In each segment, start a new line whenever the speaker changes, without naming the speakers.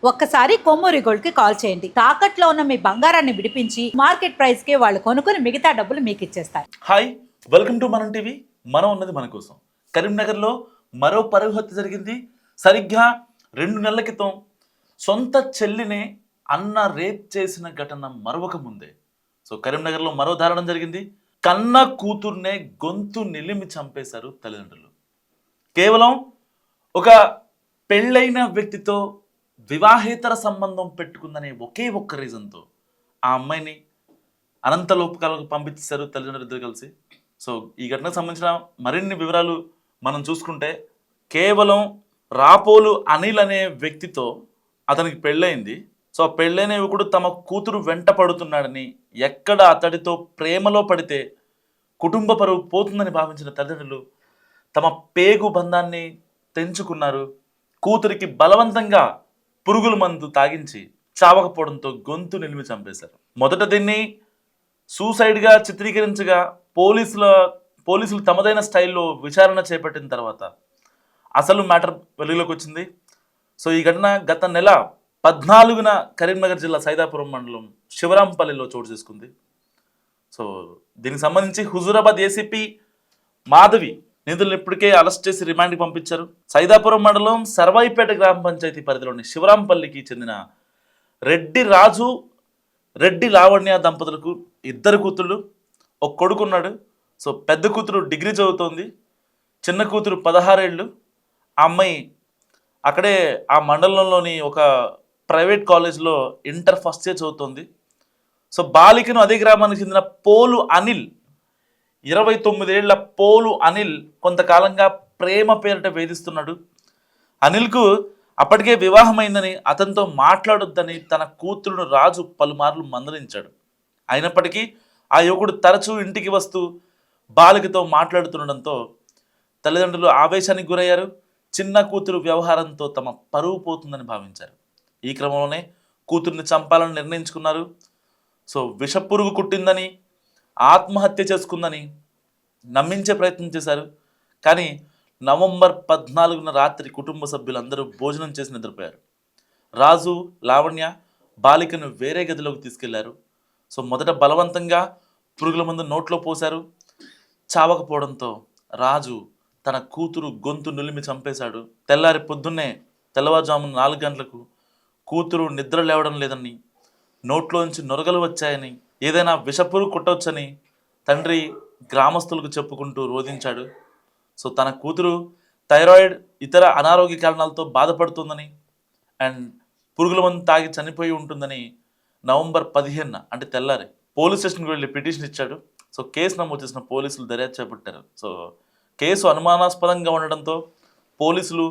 ఒక్కసారి కొమ్మూరి గోల్డ్ కి కాల్ చేయండి. తాకట్లో ఉన్న మీ బంగారాన్ని విడిపించి మార్కెట్ ప్రైస్ కి వాళ్ళు కొనుక్కుని మిగతా డబ్బులు మీకు ఇచ్చేస్తారు.
హాయ్, వెల్కమ్ టు మనం టీవీ. మనం ఉన్నది మన కోసం. కరీంనగర్లో మరో పరువు హత్య జరిగింది. సరిగ్గా 2 నెలల క్రితం సొంత చెల్లినే అన్న రేప్ చేసిన ఘటన మరొక ముందే. కరీంనగర్లో మరో దారుణం జరిగింది. కన్న కూతుర్నే గొంతు నిలిమి చంపేశారు తల్లిదండ్రులు. కేవలం ఒక పెళ్ళైన వ్యక్తితో వివాహేతర సంబంధం పెట్టుకుందనే ఒకే ఒక్క రీజన్తో ఆ అమ్మాయిని అనంత లోపకాలకు పంపించేశారు తల్లిదండ్రులు ఇద్దరు కలిసి. ఈ ఘటనకు సంబంధించిన మరిన్ని వివరాలు మనం చూసుకుంటే, కేవలం రాపోలు అనిల్ అనే వ్యక్తితో అతనికి పెళ్ళయింది. ఆ పెళ్ళైన యువకుడు తమ కూతురు వెంట పడుతున్నాడని, ఎక్కడ అతడితో ప్రేమలో పడితే కుటుంబ పరువు పోతుందని భావించిన తల్లిదండ్రులు తమ పేగు బంధాన్ని తెంచుకున్నారు. కూతురికి బలవంతంగా పురుగుల మందు తాగించి చావకపోవడంతో గొంతు నిలిమి చంపేశారు. మొదట దీన్ని సూసైడ్గా చిత్రీకరించగా పోలీసులు తమదైన స్టైల్లో విచారణ చేపట్టిన తర్వాత అసలు మ్యాటర్ వెలుగులోకి వచ్చింది. ఈ ఘటన గత నెల 14న కరీంనగర్ జిల్లా సైదాపురం మండలం శివరాంపల్లిలో చోటు చేసుకుంది. దీనికి సంబంధించి హుజూరాబాద్ ఏసీపీ మాధవి నిందితులను ఇప్పటికే అరెస్ట్ చేసి రిమాండ్కి పంపించారు. సైదాపురం మండలం సర్వాయిపేట గ్రామ పంచాయతీ పరిధిలోని శివరాంపల్లికి చెందిన రెడ్డి రాజు, రెడ్డి లావణ్య దంపతులకు 2 కూతుళ్ళు, ఒక కొడుకున్నాడు. పెద్ద కూతురు డిగ్రీ చదువుతోంది, చిన్న కూతురు 16 ఏళ్ళు. ఆ అమ్మాయి అక్కడే ఆ మండలంలోని ఒక ప్రైవేట్ కాలేజ్లో ఇంటర్ ఫస్ట్ ఇయర్ చదువుతోంది. బాలికను అదే గ్రామానికి చెందిన పోలు అనిల్, 29 ఏళ్ల పోలు అనిల్ కొంతకాలంగా ప్రేమ పేరిట వేధిస్తున్నాడు. అనిల్కు అప్పటికే వివాహమైందని, అతనితో మాట్లాడొద్దని తన కూతురును రాజు పలుమార్లు మందలించాడు. అయినప్పటికీ ఆ యువకుడు తరచూ ఇంటికి వస్తూ బాలికతో మాట్లాడుతుండడంతో తల్లిదండ్రులు ఆవేశానికి గురయ్యారు. చిన్న కూతురు వ్యవహారంతో తమ పరువు పోతుందని భావించారు. ఈ క్రమంలోనే కూతుర్ని చంపాలని నిర్ణయించుకున్నారు. విషపురుగు కుట్టిందని, ఆత్మహత్య చేసుకుందని నమ్మించే ప్రయత్నం చేశారు. కానీ నవంబర్ 14న రాత్రి కుటుంబ సభ్యులందరూ భోజనం చేసి నిద్రపోయారు. రాజు, లావణ్య బాలికను వేరే గదిలోకి తీసుకెళ్లారు. మొదట బలవంతంగా పురుగుల మందు నోట్లో పోశారు. చావకపోవడంతో రాజు తన కూతురు గొంతు నులిమి చంపేశాడు. తెల్లవారుజామున 4 గంటలకు కూతురు నిద్ర లేవడం లేదని, నోట్లోంచి నొరగలు వచ్చాయని, ఏదైనా విషపురుగు కుట్టవచ్చని తండ్రి గ్రామస్తులకు చెప్పుకుంటూ రోధించాడు. తన కూతురు థైరాయిడ్, ఇతర అనారోగ్య కారణాలతో బాధపడుతుందని అండ్ పురుగుల మందు తాగి చనిపోయి ఉంటుందని నవంబర్ 15న అంటే తెల్లారి పోలీస్ స్టేషన్కి వెళ్ళి పిటిషన్ ఇచ్చాడు. కేసు నమోదు చేసిన పోలీసులు దర్యాప్తు చేపట్టారు. కేసు అనుమానాస్పదంగా ఉండడంతో పోలీసులు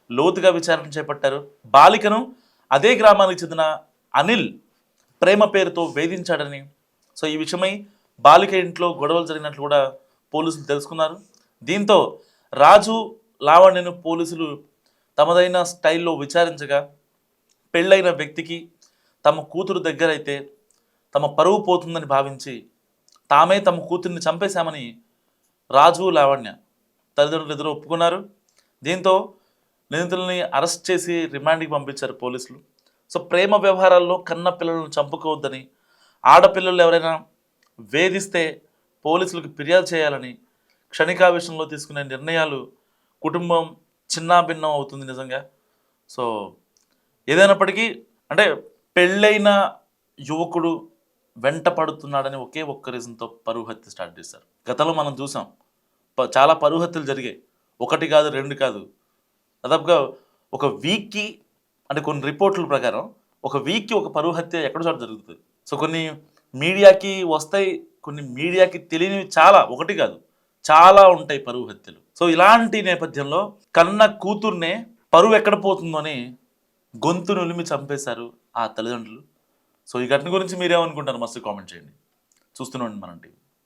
లోతుగా విచారణ చేపట్టారు. బాలికను అదే గ్రామానికి చెందిన అనిల్ ప్రేమ పేరుతో వేధించాడని, ఈ విషయమై బాలిక ఇంట్లో గొడవలు జరిగినట్లు కూడా పోలీసులు తెలుసుకున్నారు. దీంతో రాజు, లావణ్యను పోలీసులు తమదైన స్టైల్లో విచారించగా, పెళ్ళైన వ్యక్తికి తమ కూతురు దగ్గరైతే తమ పరువు పోతుందని భావించి తామే తమ కూతుర్ని చంపేశామని రాజు, లావణ్య తల్లిదండ్రులు ఇద్దరు ఒప్పుకున్నారు. దీంతో నిందితుల్ని అరెస్ట్ చేసి రిమాండ్కి పంపించారు పోలీసులు. ప్రేమ వ్యవహారాల్లో కన్న పిల్లలను చంపుకోవద్దని, ఆడపిల్లలు ఎవరైనా వేధిస్తే పోలీసులకు ఫిర్యాదు చేయాలని, క్షణికావేశంలో తీసుకునే నిర్ణయాలు కుటుంబం చిన్నాభిన్నం అవుతుంది నిజంగా. ఏదైనప్పటికీ అంటే పెళ్ళైన యువకుడు వెంట పడుతున్నాడని ఒకే ఒక్క రీజన్తో పరువు హత్య స్టార్ట్ చేశారు. గతంలో మనం చూసాం, చాలా పరువు హత్యలు జరిగాయి. 1 కాదు, 2 కాదు, దాదాపుగా ఒక వీక్కి అంటే కొన్ని రిపోర్టుల ప్రకారం ఒక వీక్కి ఒక పరువు హత్య ఎక్కడో చోట జరుగుతుంది. కొన్ని మీడియాకి వస్తాయి, కొన్ని మీడియాకి తెలియనివి చాలా, 1 కాదు చాలా ఉంటాయి పరువు హత్యలు. ఇలాంటి నేపథ్యంలో కన్న కూతుర్నే పరువు ఎక్కడ పోతుందో అని గొంతు నులిమి చంపేశారు ఆ తల్లిదండ్రులు. ఈ ఘటన గురించి మీరేమనుకుంటారు? మస్తు కామెంట్ చేయండి. చూస్తూనే ఉండండి మనం టీవీ.